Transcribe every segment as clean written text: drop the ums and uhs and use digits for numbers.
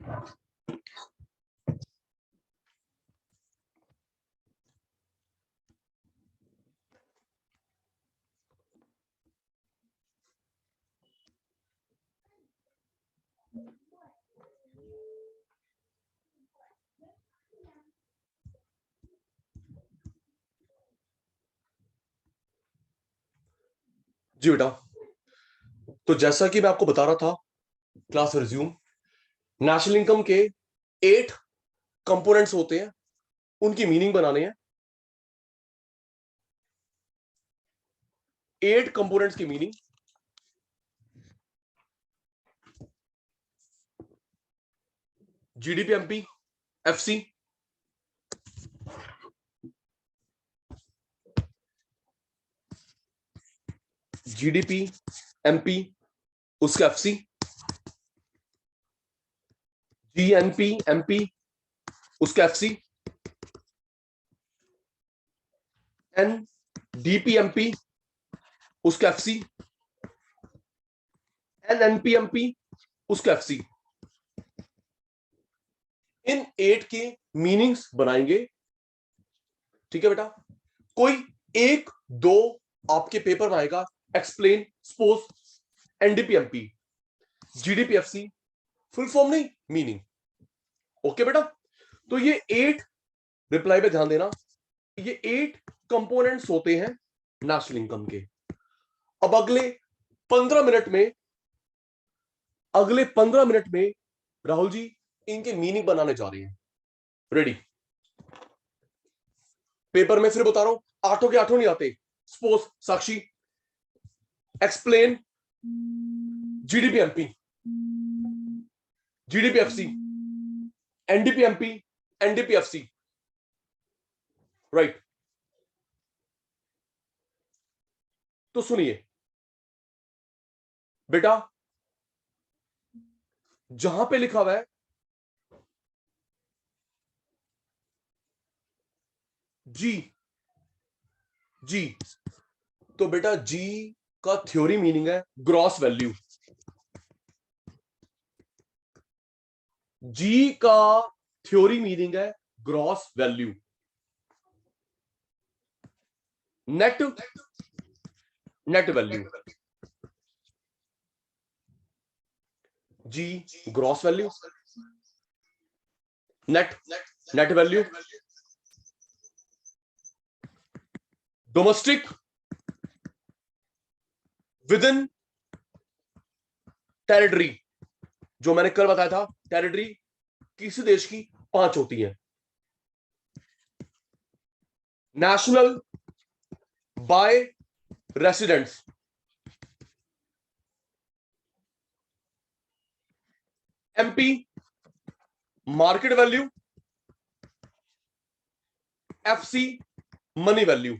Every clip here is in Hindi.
जी बेटा, तो जैसा कि मैं आपको बता रहा था, क्लास रिज्यूम, नेशनल इनकम के 8 कंपोनेंट्स होते हैं, उनकी मीनिंग बनाने हैं। 8 कंपोनेंट्स की meaning. GDP MP, FC, GDP MP उसका एफसी, जीएनपी एमपी उसका एफसी, एनडीपी एमपी उसका एफसी, एनएनपी एमपी उसका एफसी। इन 8 के मीनिंग्स बनाएंगे। ठीक है बेटा, कोई एक दो आपके पेपर में आएगा। एक्सप्लेन, सपोज, एनडीपीएमपी, जीडीपीएफसी, फुल फॉर्म नहीं, मीनिंग। ओके बेटा, तो ये 8 रिप्लाई पे ध्यान देना। ये 8 कंपोनेंट्स होते हैं नेशनल इनकम के। अब अगले 15 मिनट में राहुल जी इनके मीनिंग बनाने जा रहे हैं। रेडी? पेपर में फिर बता रहा हूं, 8 के 8 नहीं आते। सपोज साक्षी, एक्सप्लेन जीडीपीएमपी, जीडीपीएफसी, एनडीपीएमपी, एनडीपीएफसी। राइट? तो सुनिए बेटा, जहां पे लिखा हुआ है जी, जी, तो बेटा जी का थ्योरी मीनिंग है ग्रॉस वैल्यू। जी का थ्योरी मीनिंग है gross value. Net, net value. G gross value, net, net value, domestic, within territory. जो मैंने कल बताया था, टेरिटरी किसी देश की 5 होती है। National by residents, MP market value, FC money value.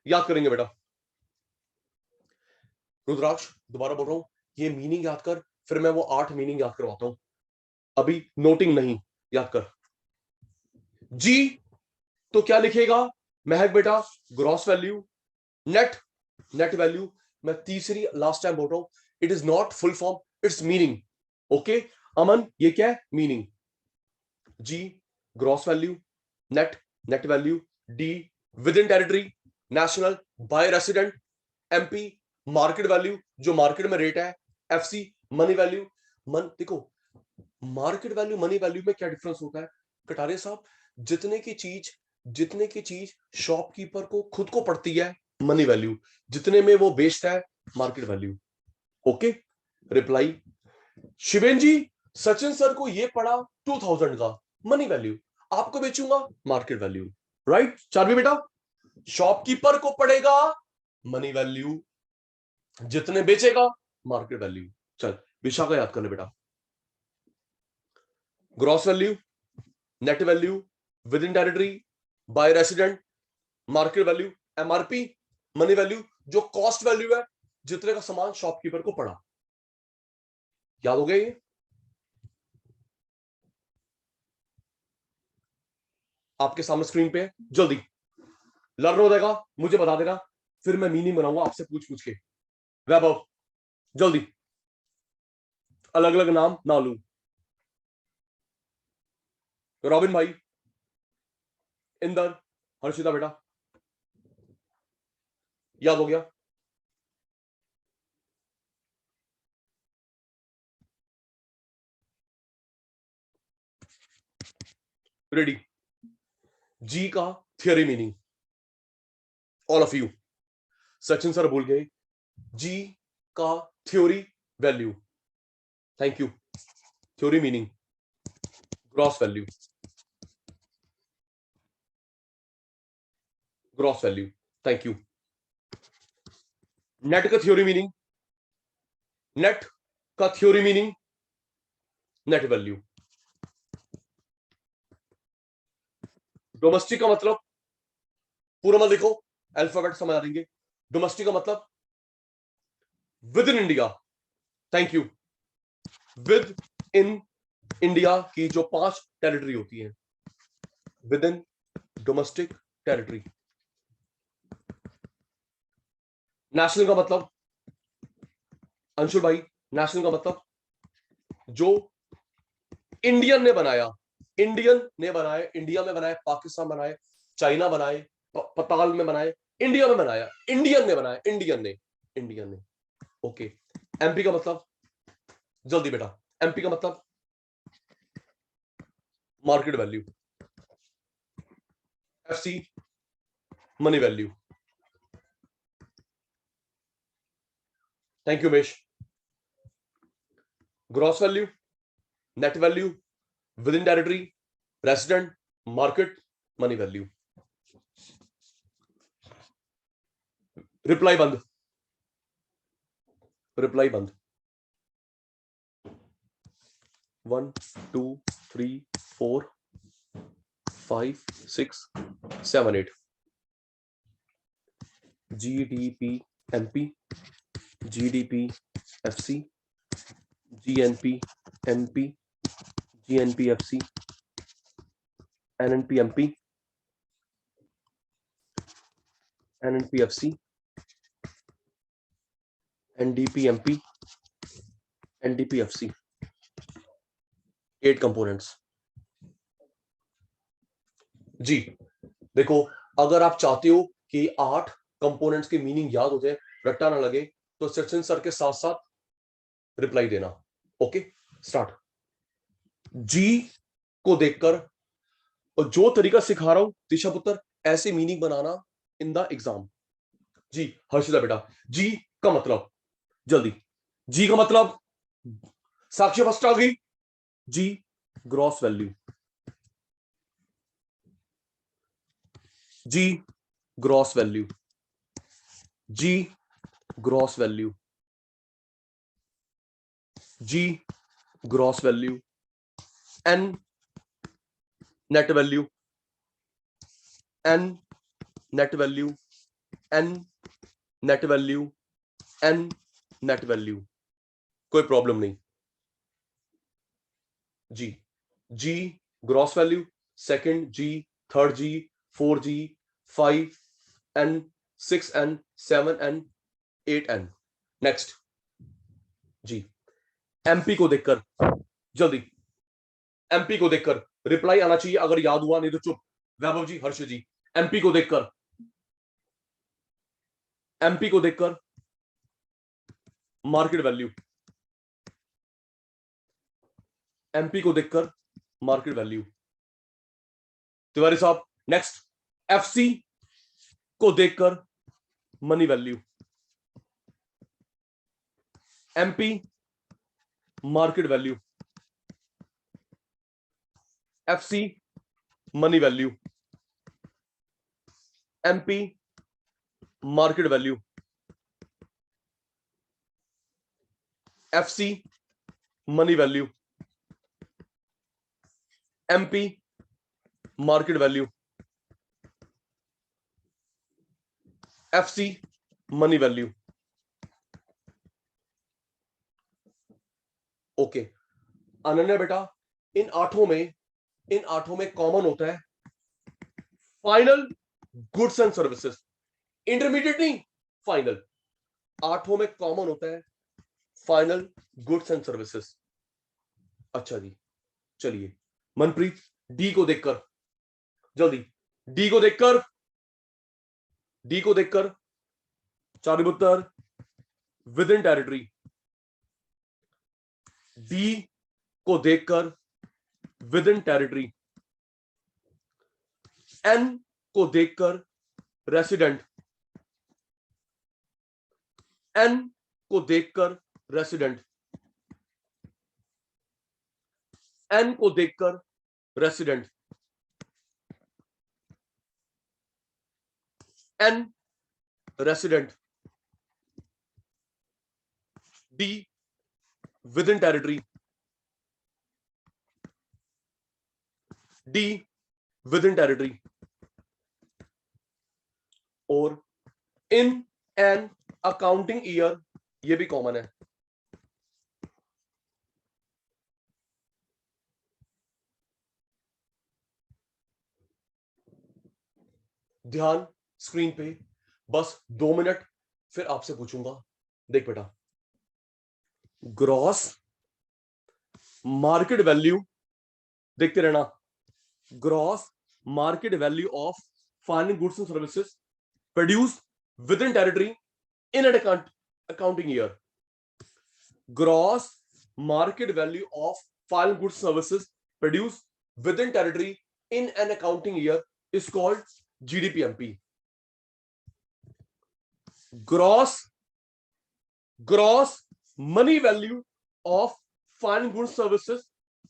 याद करेंगे बेटा। रुद्राक्ष दोबारा बोल रहा हूं, ये मीनिंग याद कर, फिर मैं वो 8 मीनिंग याद करवाता हूं। अभी नोटिंग नहीं, याद कर। जी तो क्या लिखेगा महक बेटा? Gross value. Net, net value. मैं तीसरी लास्ट टाइम बोल रहा हूं, it is not full form, it's meaning. Okay Aman, ये क्या है? Meaning. G gross value, net, net value, D within territory, national by resident, MP market value, जो मार्केट में रेट है, एफसी मनी वैल्यू। मन देखो, मार्केट वैल्यू मनी वैल्यू में क्या डिफरेंस होता है कटारे साहब? जितने की चीज शॉपकीपर को खुद को पड़ती है मनी वैल्यू, जितने में वो बेचता है मार्केट वैल्यू। ओके, रिप्लाई शिवेन जी, सचिन सर को ये पड़ा 2000 का मनी वैल्यू, आपको बेचूंगा मार्केट वैल्यू। राइट चार्वी बेटा? शॉपकीपर को पड़ेगा मनी वैल्यू, जितने बेचेगा मार्केट वैल्यू। चल विशाखा याद कर ले बेटा। Gross value, net value, within territory, by resident, market value, MRP money value, जो कॉस्ट वैल्यू है जितने का सामान शॉपकीपर को पड़ा। याद हो गया ये? आपके सामने स्क्रीन पे जल्दी लर्न हो जाएगा, मुझे बता देगा, फिर मैं मीनिंग बनाऊंगा आपसे पूछ पूछ के। वैभव जल्दी। अलग अलग नाम ना लूं। रॉबिन भाई, इंदर, हर्षिता बेटा, याद हो गया? रेडी? जी का theory meaning, all of you. Sachin sir भूल गए। जी का theory value, thank you. Theory meaning gross value, gross value, thank you. Net का थ्योरी मीनिंग, नेट का theory meaning net value. Domestic का मतलब, पूरा मत लिखो, अल्फाबेट समझ आ देंगे। डोमेस्टिक का मतलब with in India, thank you. With in India की जो 5 टेरिटरी होती है, with in domestic territory. National का मतलब, अंशुल भाई, नेशनल का मतलब जो इंडियन ने बनाया, इंडियन ने बनाया, इंडिया में बनाया, पाकिस्तान बनाए, चाइना बनाए, पताल में बनाए, इंडिया में बनाया, इंडियन ने बनाया, इंडियन ने, इंडियन ने। ओके। एमपी का मतलब, जल्दी बेटा, एमपी का मतलब market value, FC money value, thank you Umesh. Gross value, net value, within territory, resident, market, money value. Reply बंद, रिप्लाई बंद। 1 2 3 4 5 6 7 8 GDP MP, GDP FC, GNP MP, GNP FC, NNP MP, NNP FC, NDP MP, NDP FC. 8 components. जी देखो, अगर आप चाहते हो कि 8 कंपोनेंट्स के मीनिंग याद हो जाए, रट्टा ना लगे, तो सचिन सर के साथ साथ रिप्लाई देना। Okay, start. जी को देखकर, और जो तरीका सिखा रहा हूं दिशा पुत्र, ऐसे मीनिंग बनाना इन द एग्जाम। जी हर्षिता बेटा, जी का मतलब, जल्दी, जी का मतलब, साक्षी फर्स्ट आ गई। G gross value, G gross value, G gross value, G gross value, N net value, N net value, N net value, N net value. कोई प्रॉब्लम नहीं। G, G gross value, second G, third G, 4G, 5N, 6N, 7N, 8N। Next. G MP को देखकर, जल्दी, एमपी को देखकर रिप्लाई आना चाहिए, अगर याद हुआ, नहीं तो चुप। वैभव जी, हर्ष जी, एमपी को देखकर, एमपी को देखकर मार्केट वैल्यू, एमपी को देखकर मार्केट वैल्यू। तिवारी साहब, नेक्स्ट। एफसी को देखकर money value, MP market value, FC money value, MP market value, FC money value, MP market value, FC money value. Okay Ananya बेटा, इन आठों में कॉमन होता है final goods and services, intermediate नहीं, फाइनल। आठों में कॉमन होता है फाइनल गुड्स एंड सर्विसेज। अच्छा जी, चलिए मनप्रीत, डी को देखकर जल्दी, डी को देखकर, डी को देखकर चार उत्तर विद इन टेरिटरी, डी को देखकर विद इन टेरिटरी, एन को देखकर रेसिडेंट, एन को देखकर रेसिडेंट, एन को देखकर resident, N resident, D within territory, D within territory, और इन एन अकाउंटिंग ईयर, ये भी कॉमन है। ध्यान स्क्रीन पे, बस 2 मिनट, फिर आपसे पूछूंगा। देख बेटा, ग्रॉस मार्केट वैल्यू, देखते रहना, gross market value of final goods and services produce with in territory in an accounting year, gross market value of final goods services produce with in territory in an accounting year is called GDPMP. gross money value of foreign goods services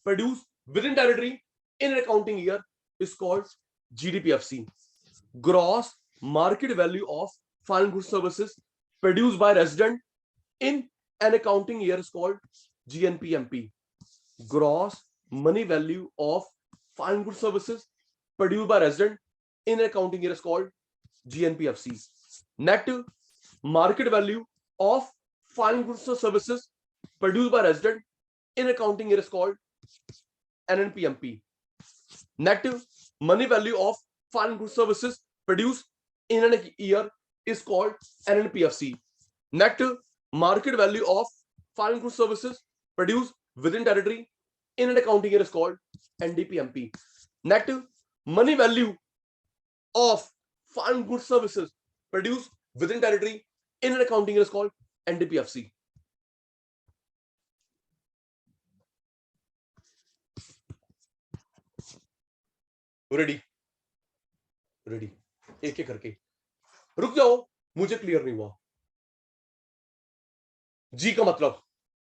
produced within territory in an accounting year is called GDPFC. Gross market value of foreign goods services produced by resident in an accounting year is called GNPMP. Gross money value of foreign goods services produced by resident in an accounting year is called GNPFC. Net market value of foreign goods or services produced by resident in accounting year is called NNPMP. Net money value of foreign goods services produced in a year is called NNPFC. Net market value of foreign goods services produced within territory in an accounting year is called NDPMP. Net money value of foreign goods services produced within territory in an accounting year is called NDPFC. Ready, ready, एक एक करके, रुक जाओ, मुझे क्लियर नहीं हुआ। जी का मतलब,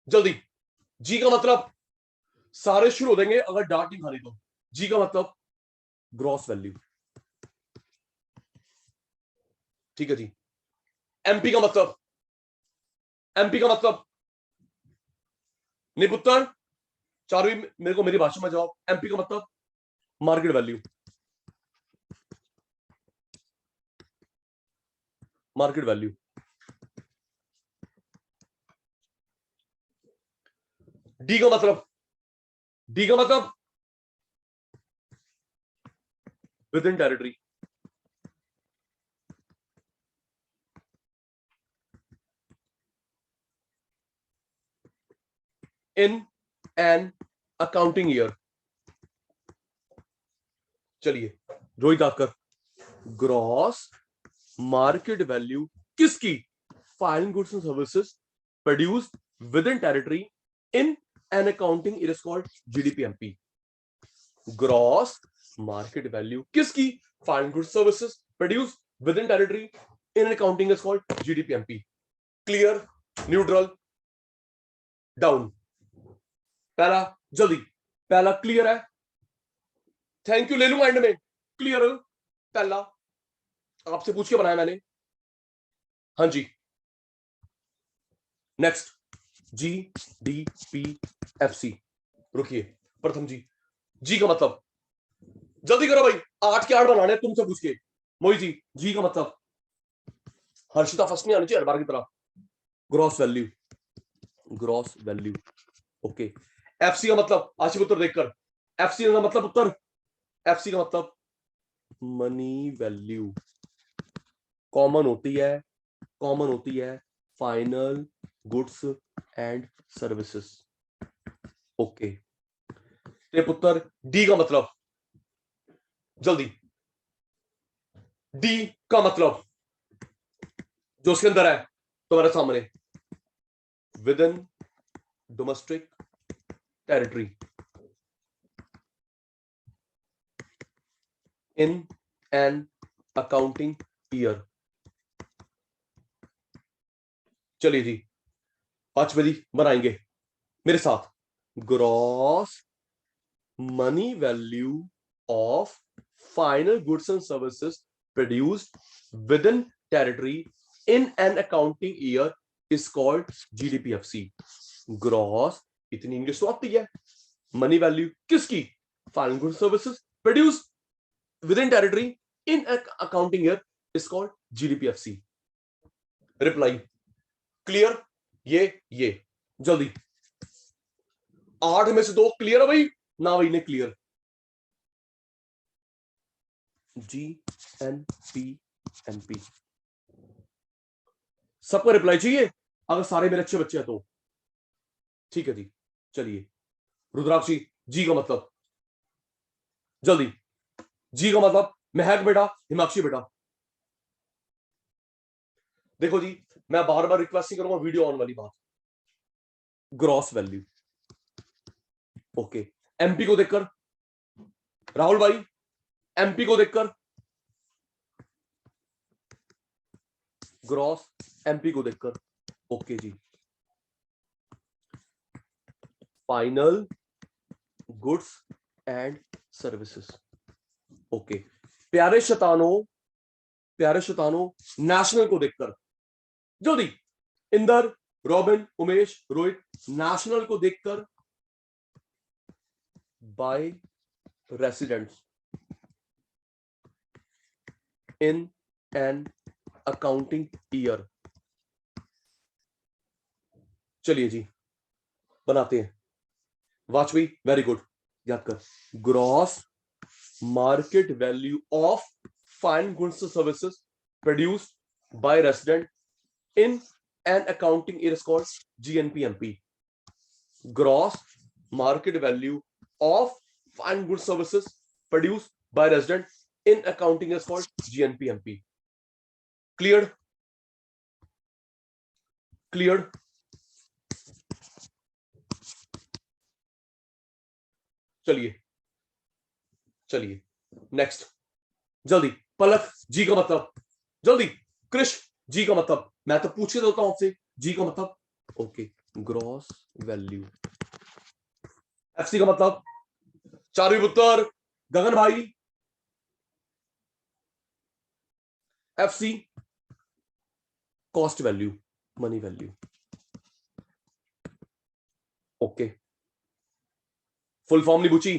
जल्दी, जी का मतलब सारे शुरू हो देंगे अगर डांट नहीं खानी तो। जी का मतलब ग्रॉस वैल्यू, ठीक है जी। एमपी का मतलब, एमपी का मतलब निपुत्र, चारों मेरे को मेरी भाषा में जवाब। एमपी का मतलब market value, market value. D का मतलब, डी का मतलब within territory, in an accounting year. चलिए रोहित आकर, ग्रॉस मार्केट वैल्यू किसकी? Final goods and services produced within territory in an accounting year is called GDPMP. Gross market value किसकी? Final goods services produced within territory in an accounting is called GDPMP. Clear, neutral, down? पहला जल्दी, पहला क्लियर है? थैंक यू ले लूंगा एंड में। क्लियर, पहला आपसे पूछ के बनाया मैंने। हाँ जी, नेक्स्ट GDPFC। रुकिए, प्रथम जी, जी का मतलब जल्दी करो भाई, 8 के 8 बनाने तुमसे पूछ के। मोहित जी, जी का मतलब, हर्षिता फर्स्ट नहीं आनी चाहिए हर बार की तरह। Gross value, gross value, okay. FC का मतलब, आशिफ उत्तर देखकर, एफसी का मतलब उत्तर, एफसी का मतलब मनी वैल्यू। कॉमन होती है, कॉमन होती है final goods and services, okay. ते पुत्र डी का मतलब, जल्दी, डी का मतलब जो उसके अंदर है तुम्हारे सामने, within domestic territory, in an accounting year. चलिए जी, पांचवी बनाएंगे मेरे साथ। Gross money value of final goods and services produced within territory in an accounting year is called GDPFC. Gross, इतनी इंग्लिश तो आती है। मनी वैल्यू किसकी? Final goods services produced within territory in accounting year is called GDPFC. Reply clear? ये जल्दी, 8 में से 2 क्लियर है भाई ना? भाई ने clear. G N P M P, सबको रिप्लाई चाहिए अगर सारे मेरे अच्छे बच्चे हैं तो। ठीक है जी, चलिए रुद्राक्षी, जी का मतलब, जल्दी, जी का मतलब महक बेटा, हिमाक्षी बेटा। देखो जी, मैं बार बार रिक्वेस्ट नहीं करूंगा, वीडियो ऑन वाली बात। Gross value, okay. एमपी को देखकर, राहुल भाई, एमपी को देखकर, ग्रॉस एमपी को देखकर, ओके जी। Final goods and services, okay. प्यारे शतानों, प्यारे शतानों, नेशनल को देखकर, जल्दी, इंदर, रॉबिन, उमेश, रोहित, नेशनल को देखकर, by residents in an accounting year. चलिए जी, बनाते हैं। वाजपेयी, वेरी गुड, याद कर। Gross market value of fine goods services produced by resident in an accounting year is called GNPMP. Gross market value of fine goods services produced by resident in accounting year is called GNPMP. Clear? Clear? चलिए चलिए नेक्स्ट, जल्दी। पलक, जी का मतलब, जल्दी। कृष्ण, जी का मतलब, मैं तो पूछ ही देता हूं आपसे, जी का मतलब, ओके। ग्रॉस वैल्यू, एफसी का मतलब, चारवी पुत्र, गगन भाई, FC cost value, money value, okay. Full form नहीं पूछी,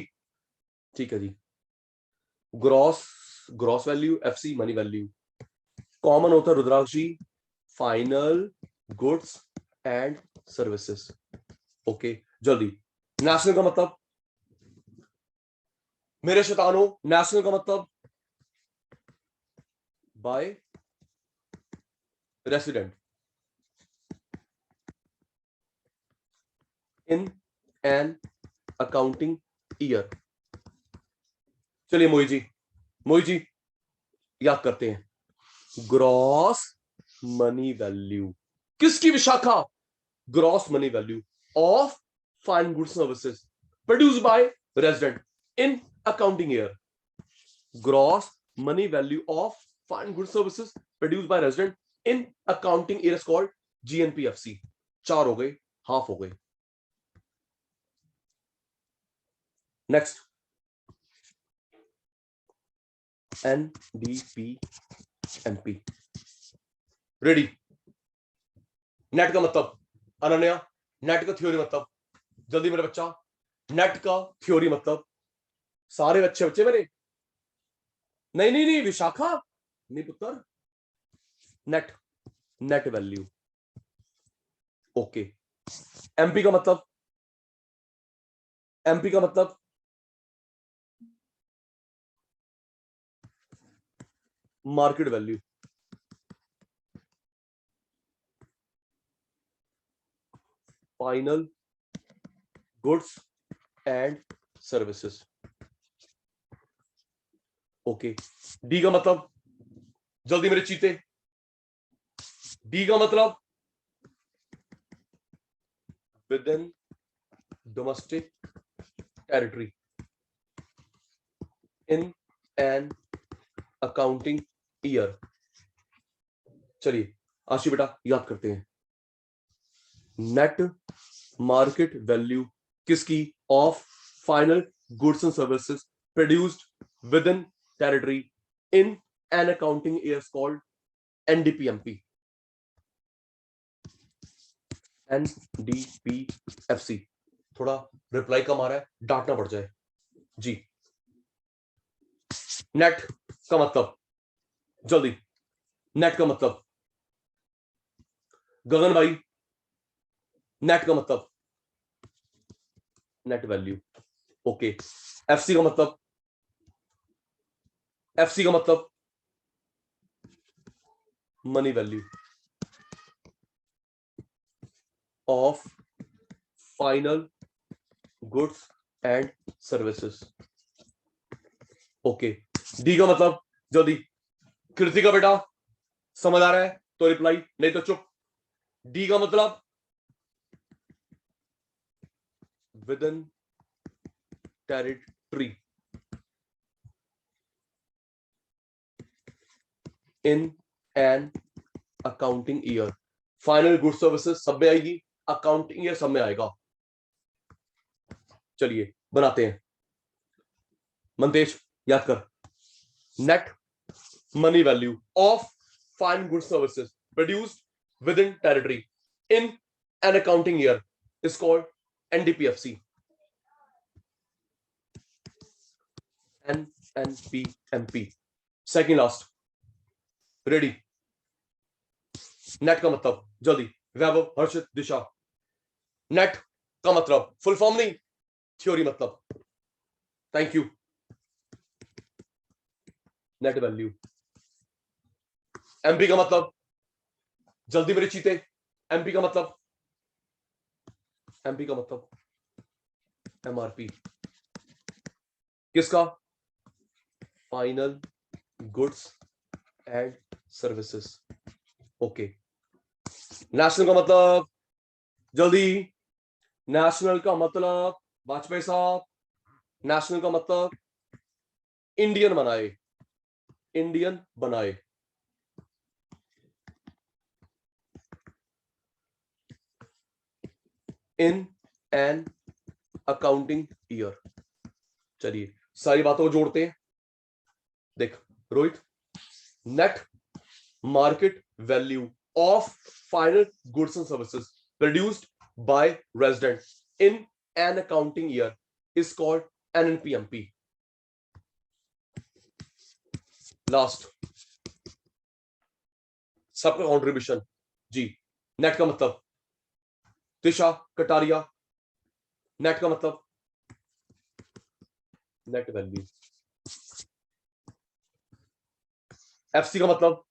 ठीक है जी। Gross, gross value, FC money value, common होता है Rudraksh ji, final goods and services, okay. जल्दी, नेशनल का मतलब, मेरे शैतानों, नेशनल का मतलब by resident in an accounting year. चलिए मोही जी याद करते हैं। ग्रॉस मनी वैल्यू किसकी Vishakha? Gross money value of fine goods services produce by resident in accounting year. Gross money value of fine goods services produce by resident in accounting year is called GNPFC. 4 हो गए, हाफ हो गए। Next, एनडीपीएमपी, ready? नेट का मतलब, अनन्या, नेट का थ्योरी मतलब, जल्दी मेरा बच्चा, नेट का थ्योरी मतलब। सारे अच्छे बच्चे मेरे, नहीं नहीं नहीं, विशाखा नहीं पुत्र, net, net value, okay. MP का मतलब, एमपी का मतलब market value, final goods and services. Okay, D का मतलब, जल्दी मेरे चीते, डी का मतलब within domestic territory in an accounting year. चलिए आशी बेटा याद करते हैं। नेट मार्केट वैल्यू किसकी? Of final goods and services produced within territory in an accounting year called NDPMP. NDPFC. थोड़ा रिप्लाई कम आ रहा है, डांटना पड़ जाए जी। नेट का मतलब, जल्दी, नेट का मतलब, गगन भाई, नेट का मतलब नेट वैल्यू। ओके, एफसी का मतलब, एफसी का मतलब money value of final goods and services. Okay, D का मतलब, जल्दी, कीर्ति का बेटा समझ आ रहा है तो रिप्लाई, नहीं तो चुप। डी का मतलब within territory in an accounting year. Final goods services सब में आएगी, अकाउंटिंग ईयर सब में आएगा। चलिए बनाते हैं, मंतेश याद कर। Net money value of fine goods services produced within territory in an accounting year is called NDPFC. NPMP. Second last, ready. Net का मतलब, जल्दी, वैभव, हर्षित, दिशा। नेट का मतलब, फुल फॉर्म नहीं, थ्योरी मतलब। Thank you. Net value. MP का मतलब, जल्दी मेरे चीते, एमपी का मतलब, एमपी का मतलब एमआरपी किसका? Final goods and services. Okay, national का मतलब, जल्दी, नेशनल का मतलब, वाजपेयी साहब, नेशनल का मतलब इंडियन बनाए, इंडियन बनाए। In an accounting year. चलिए सारी बातों को जोड़ते हैं। देख Rohit, net market value of final goods and services produced by resident in an accounting year is called NNPMP. Last, सबका कॉन्ट्रीब्यूशन जी। नेट का मतलब, दिशा कटारिया, नेट का मतलब नेट वैल्यू। एफसी का मतलब,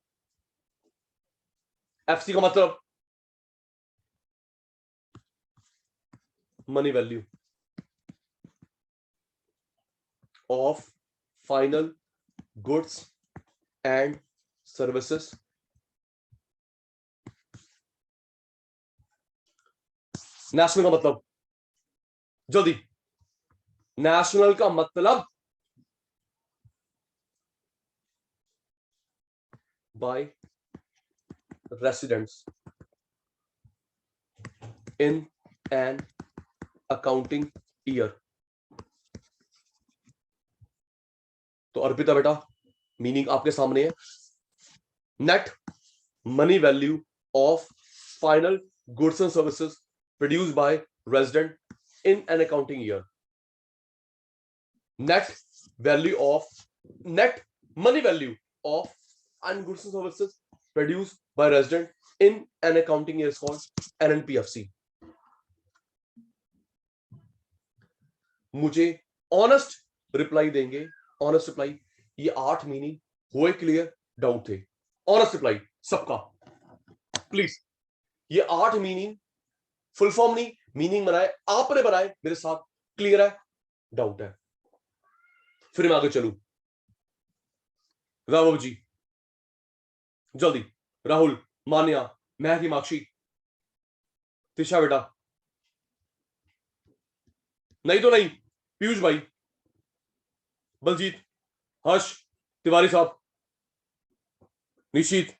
एफसी का मतलब money value of final goods and services national का मतलब, जल्दी, नेशनल का मतलब by residents in an accounting year. तो अर्पिता बेटा मीनिंग आपके सामने है। Net money value of final goods and services produced by resident in an accounting year. Net value of, net money value of final goods and services produced by resident in an accounting year is called NNPFC. मुझे ऑनेस्ट रिप्लाई देंगे, ऑनेस्ट रिप्लाई। ये 8 मीनिंग हुए क्लियर? डाउट थे? ऑनेस्ट रिप्लाई सबका प्लीज। ये 8 मीनिंग फुल फॉर्म नहीं, मीनिंग बनाए आपने, बनाए मेरे साथ, क्लियर है? डाउट है। फिर मैं आगे चलू। वैभव जी जल्दी, राहुल, मान्या, महक, हिमाक्षी, तिशा बेटा, नहीं तो नहीं, पीयूष भाई, बलजीत, हर्ष, तिवारी साहब, निश्चित,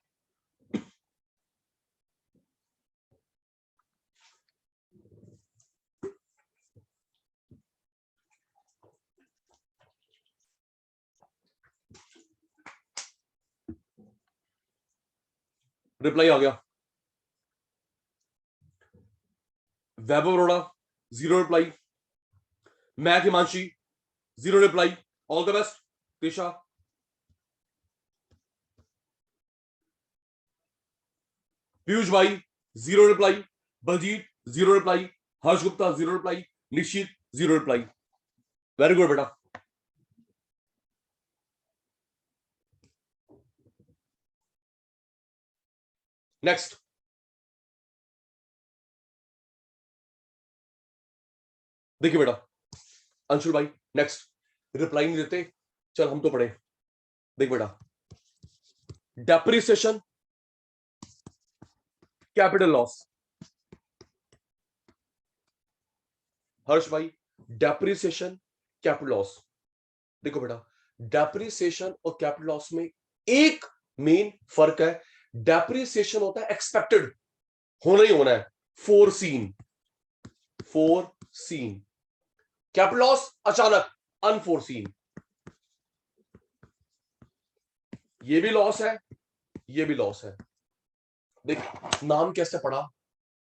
रिप्लाई आ गया। वैभव Arora zero reply, Mahak Himanshi zero reply, all the best. Tisha, Piyush भाई zero reply, Baljeet zero reply, Harsh Gupta zero reply, Nishchit zero reply. Very good बेटा। नेक्स्ट, देखिए बेटा, अंशुल भाई नेक्स्ट, रिप्लाई नहीं देते, चल हम तो पढ़े। देख बेटा, डेप्रिसिएशन, कैपिटल लॉस, हर्ष भाई, डेप्रिसिएशन, कैपिटल लॉस। देखो बेटा, डेप्रिसिएशन और कैपिटल लॉस में एक मेन फर्क है। डेप्रिसिएशन होता है एक्सपेक्टेड, होना ही होना है, फोरसीन, फोरसीन। कैपिटल लॉस अचानक, अनफोरसीन। ये भी लॉस है, ये भी लॉस है। देख नाम कैसे पढ़ा,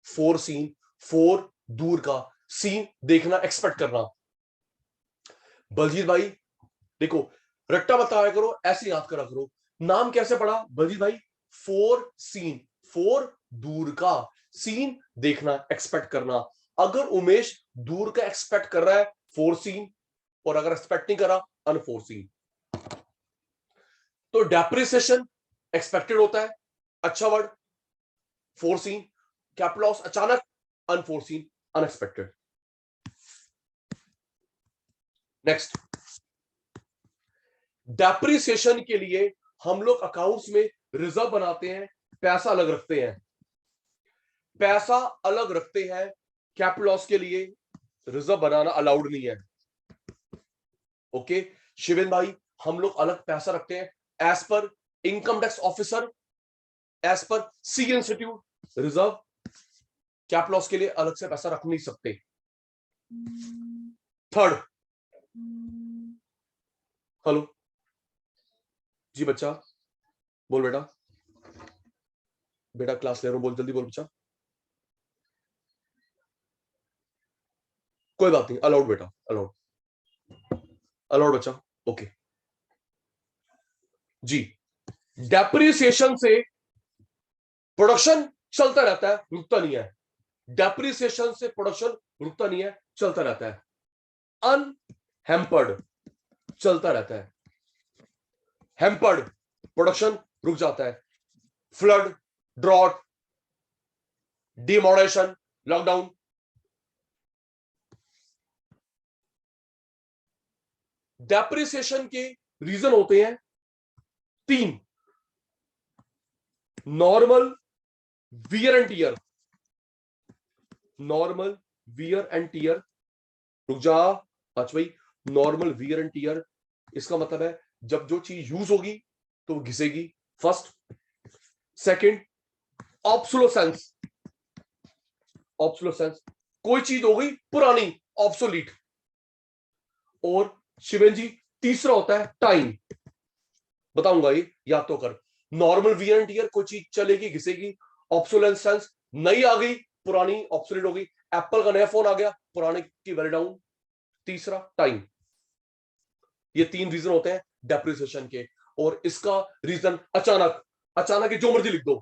फोरसीन, फोर दूर का, सीन देखना, एक्सपेक्ट करना। बलजीत भाई देखो, रट्टा बताया करो, ऐसे याद करा करो। नाम कैसे पढ़ा बलजीत भाई, फोर सीन, फोर दूर का, सीन देखना, एक्सपेक्ट करना। अगर उमेश दूर का एक्सपेक्ट कर रहा है, फोर सीन, और अगर एक्सपेक्ट नहीं करा, अनफोरसीन। तो डेप्रिसिएशन एक्सपेक्टेड होता है, अच्छा वर्ड, फोरसीन। कैपिटल लॉस अचानक, अनफोरसीन, अनएक्सपेक्टेड। नेक्स्ट, डेप्रिसिएशन के लिए हम लोग अकाउंट्स में रिजर्व बनाते हैं, पैसा अलग रखते हैं, पैसा अलग रखते हैं। कैपिटल लॉस के लिए रिजर्व बनाना अलाउड नहीं है। ओके शिवेन भाई, हम लोग अलग पैसा रखते हैं as per income tax officer, as per सी इंस्टीट्यूट रिजर्व। कैपिटल लॉस के लिए अलग से पैसा रख नहीं सकते। थर्ड, हेलो जी बच्चा, बोल बेटा, बेटा क्लास ले रहा हूं, बोल जल्दी बोल बच्चा। कोई बात नहीं, अलाउड बेटा, अलाउड, अलाउड बच्चा, ओके जी। डेप्रिसिएशन से प्रोडक्शन चलता रहता है, रुकता नहीं है। डेप्रिसिएशन से प्रोडक्शन रुकता नहीं है, चलता रहता है। अनहेम्पर्ड चलता रहता है, हेम्पर्ड प्रोडक्शन रुक जाता है। Flood, drought, demonetisation, lockdown. Depreciation के रीजन होते हैं तीन, normal wear and tear, normal wear and tear, रुक जा, अच्छा भाई, नॉर्मल वियर एंड टीयर इसका मतलब है जब जो चीज यूज होगी तो वो घिसेगी, फर्स्ट। सेकंड, ऑब्सोलेसेंस, ऑब्सोलेसेंस, कोई चीज हो गई पुरानी, ऑब्सोलीट। और शिवेन जी तीसरा होता है टाइम, बताऊंगा ये, याद तो कर। नॉर्मल वियर एंड टीयर, कोई चीज चलेगी घिसेगी। ऑब्सोलेसेंस, नई आ गई पुरानी ऑब्सोलीट हो गई। एप्पल का नया फोन आ गया, पुराने की वैल्यू डाउन। तीसरा टाइम। ये तीन रीजन होते हैं डेप्रिसिएशन के। और इसका रीजन अचानक, अचानक के जो मर्जी लिख दो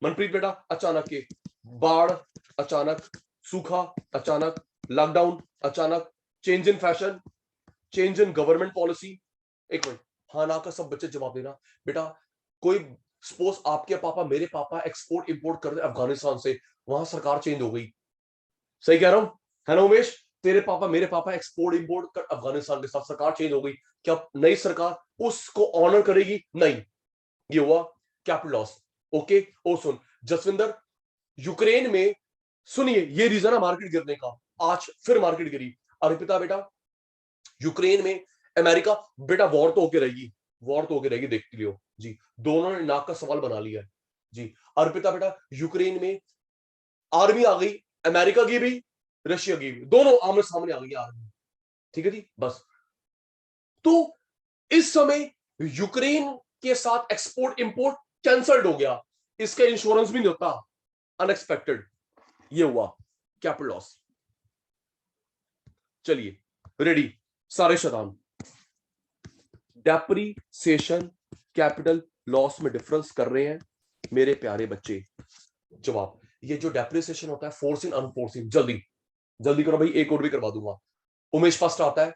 मनप्रीत बेटा, अचानक के, बाढ़ अचानक, सूखा अचानक, लॉकडाउन अचानक, change in fashion, change in government policy. एक मिनट, हाँ ना का सब बच्चे जवाब देना बेटा। कोई सपोज आपके पापा, मेरे पापा एक्सपोर्ट इंपोर्ट कर रहे अफगानिस्तान से, वहां सरकार चेंज हो गई, सही कह रहा हूं, है ना उमेश? तेरे पापा मेरे पापा एक्सपोर्ट इंपोर्ट कर अफगानिस्तान के साथ, सरकार चेंज हो गई, क्या नई सरकार उसको ऑनर करेगी? नहीं। ये हुआ कैपिटल लॉस। ओके। ओ सुन जसविंदर, यूक्रेन में, सुनिए ये रीजन है मार्केट गिरने का, आज फिर मार्केट गिरी। अर्पिता बेटा, यूक्रेन में अमेरिका बेटा वॉर तो होके रहेगी, वॉर तो होके रहेगी, देखती लियो जी। दोनों ने नाक का सवाल बना लिया है जी। अर्पिता बेटा, यूक्रेन में आर्मी आ गई, अमेरिका की भी रशिया की भी, दोनों आमने सामने आ गई आर्मी। ठीक है जी, बस। तो इस समय यूक्रेन के साथ एक्सपोर्ट इंपोर्ट कैंसल्ड हो गया, इसका इंश्योरेंस भी नहीं होता, अनएक्सपेक्टेड। ये हुआ कैपिटल लॉस। चलिए रेडी सारे शतान, डेप्रीसिएशन कैपिटल लॉस में डिफरेंस कर रहे हैं मेरे प्यारे बच्चे? जवाब, ये जो डेप्रीसिएशन होता है फोर्सिंग अनफोर्सिंग, जल्दी जल्दी करो भाई, एक और भी करवा दूंगा। उमेश फर्स्ट आता है।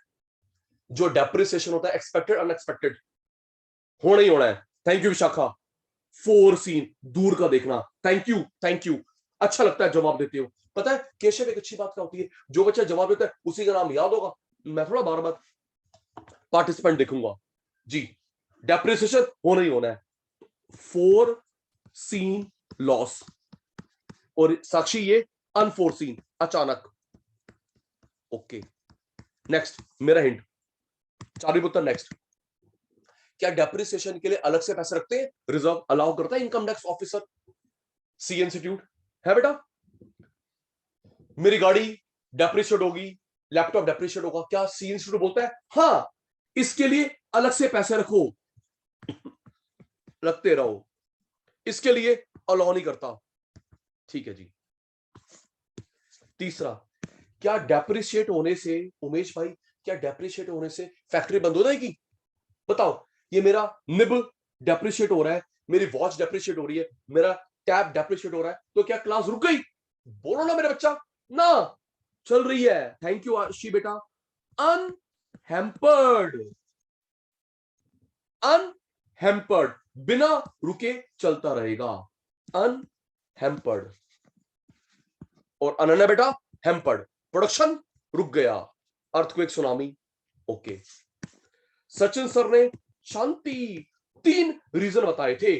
जो डेप्रीसिएशन होता है एक्सपेक्टेड अनएक्सपेक्टेड, होना ही होना है। Thank you Vishakha. फोरसीन, दूर का देखना, थैंक यू थैंक यू, अच्छा लगता है जवाब देते हो। पता है केशव, एक अच्छी बात क्या होती है, जो बच्चा जवाब देता है उसी का नाम याद होगा। मैं थोड़ा बार बार पार्टिसिपेंट देखूंगा जी। डेप्रिसिएशन होना ही होना है, फोर सीन लॉस, और साक्षी ये अनफोर्सीन, अचानक। ओके नेक्स्ट मेरा हिंट, चारी पुत्र नेक्स्ट। क्या डेप्रिसिएशन के लिए अलग से पैसे रखते हैं, रिजर्व अलाउ करता है इनकम टैक्स ऑफिसर, सी इंस्टीट्यूट है बेटा? मेरी गाड़ी डेप्रिशिएट होगी, लैपटॉप डेप्रिशिएट होगा, क्या सी इंस्टीट्यूट बोलता है हाँ इसके लिए अलग से पैसे रखो, रखते रहो, इसके लिए अलाउ नहीं करता? ठीक है जी। तीसरा, क्या डेप्रिशिएट होने से, उमेश भाई क्या डेप्रिशिएट होने से फैक्ट्री बंद हो जाएगी? बताओ, ये मेरा निब डेप्रिशिएट हो रहा है, मेरी वॉच डेप्रिशिएट हो रही है, मेरा टैब डेप्रिशिएट हो रहा है, तो क्या क्लास रुक गई? बोलो ना मेरे बच्चा, ना चल रही है। थैंक यू आशी बेटा। अनहैम्पर्ड, अनहैम्पर्ड, बिना रुके चलता रहेगा, अनहैम्पर्ड। और अनन्या बेटा हैम्पर्ड, प्रोडक्शन रुक गया, earthquake tsunami. Okay. Sachin sir ने शांति, 3 रीजन बताए थे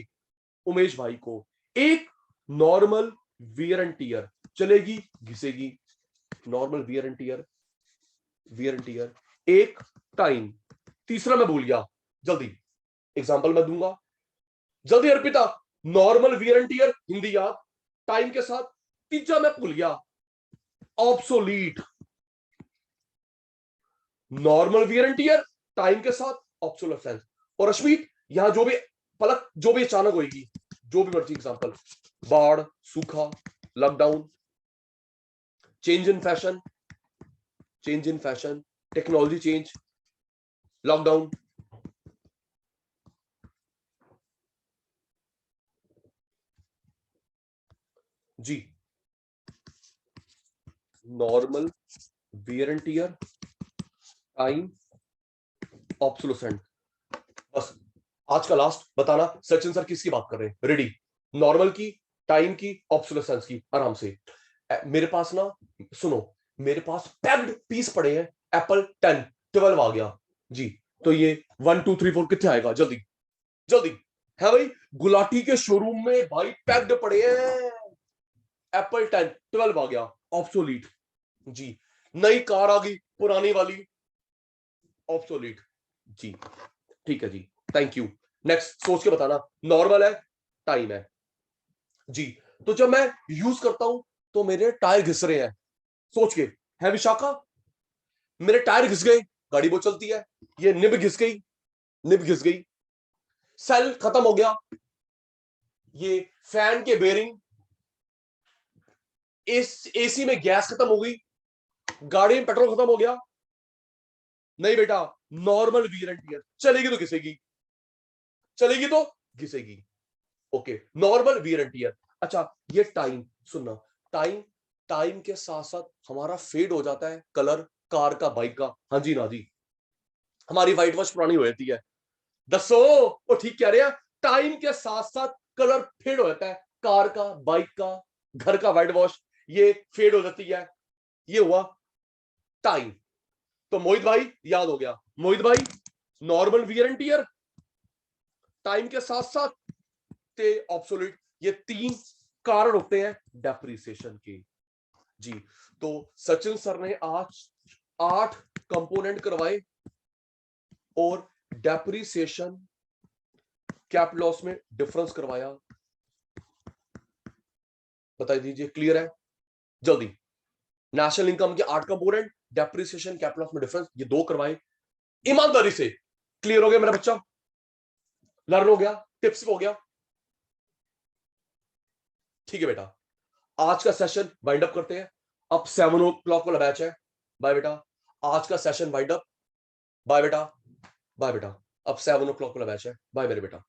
उमेश भाई को। एक, नॉर्मल वियर एंड टीयर, चलेगी घिसेगी, normal wear and tear, wear and tear. एक, टाइम। तीसरा मैं भूल गया, जल्दी एग्जांपल मैं दूंगा, जल्दी Arpita. Normal wear and tear Hindi याद, टाइम के साथ। तीसरा मैं भूल गया, obsolete. Normal wear and tear, time के साथ ऑब्सोलेसेंस। और अश्मीत, यहां जो भी पलक, जो भी अचानक होगी, जो भी मर्जी एग्जांपल, बाढ़, सूखा, lockdown, change in fashion, change in fashion, technology change, lockdown. जी, normal wear and tear, time, obsolescent. बस आज का लास्ट बताना सचिन सर किसकी बात कर रहे हैं? रेडी, नॉर्मल की, टाइम की, ऑब्सोलेसेंस की, आराम से। मेरे पास ना, सुनो, मेरे पास पैक्ड पीस पड़े हैं, एप्पल 10 12 आ गया जी, तो ये 1 2 3 4 कितने आएगा? जल्दी जल्दी है भाई, गुलाटी के शोरूम में भाई पैक्ड पड़े हैं, एप्पल 10 12 आ गया, ऑब्सोलीट जी। नई कार आ गई, पुरानी वाली ऑब्सोलीट जी। ठीक है जी, थैंक यू। नेक्स्ट सोच के बताना, नॉर्मल है, टाइम है जी। तो जब मैं यूज करता हूं तो मेरे टायर घिस रहे हैं, सोच के, है विशाखा? मेरे टायर घिस गए, गाड़ी बहुत चलती है, ये निब घिस गई, निब घिस गई, सेल खत्म हो गया, ये फैन के बेरिंग, एसी में गैस खत्म हो गई, गाड़ी में पेट्रोल खत्म हो गया। नहीं बेटा, नॉर्मल वियर एंड टियर, चलेगी तो घिसेगी, चलेगी तो घिसेगी। Okay, normal wear and tear. अच्छा, ये टाइम सुनना, टाइम, टाइम के साथ साथ हमारा फेड हो जाता है कलर, कार का, बाइक का। हाँ जी ना जी, हमारी व्हाइट वॉश पुरानी हो जाती है। दसो, वो ठीक कह रहे हैं, टाइम के साथ साथ कलर फेड हो जाता है, कार का, बाइक का, घर का व्हाइट वॉश, ये फेड हो जाती है। ये हुआ टाइम। तो मोहित भाई याद हो गया, मोहित भाई normal wear and tier, time के साथ साथ ते ऑब्सोल्यूट, ये 3 कारण होते हैं डेप्रिसिएशन के। जी, तो सचिन सर ने आज 8 कंपोनेंट करवाए और डेप्रिसिएशन कैप लॉस में डिफरेंस करवाया। बता दीजिए, क्लियर है? जल्दी। नेशनल इनकम के 8 कंपोनेंट, डेप्रिसिएशन कैप लॉस में डिफरेंस, ये 2 करवाए ईमानदारी से। क्लियर हो गया मेरा बच्चा? लर्न हो गया? टिप्स हो गया? ठीक है बेटा, आज का सेशन वाइंड अप करते हैं। अब 7 o'clock वाला बैच है। बाय बेटा, आज का सेशन वाइंड अप। बाय बेटा, बाय बेटा। अब 7 o'clock वाला बैच है। बाय मेरे बेटा।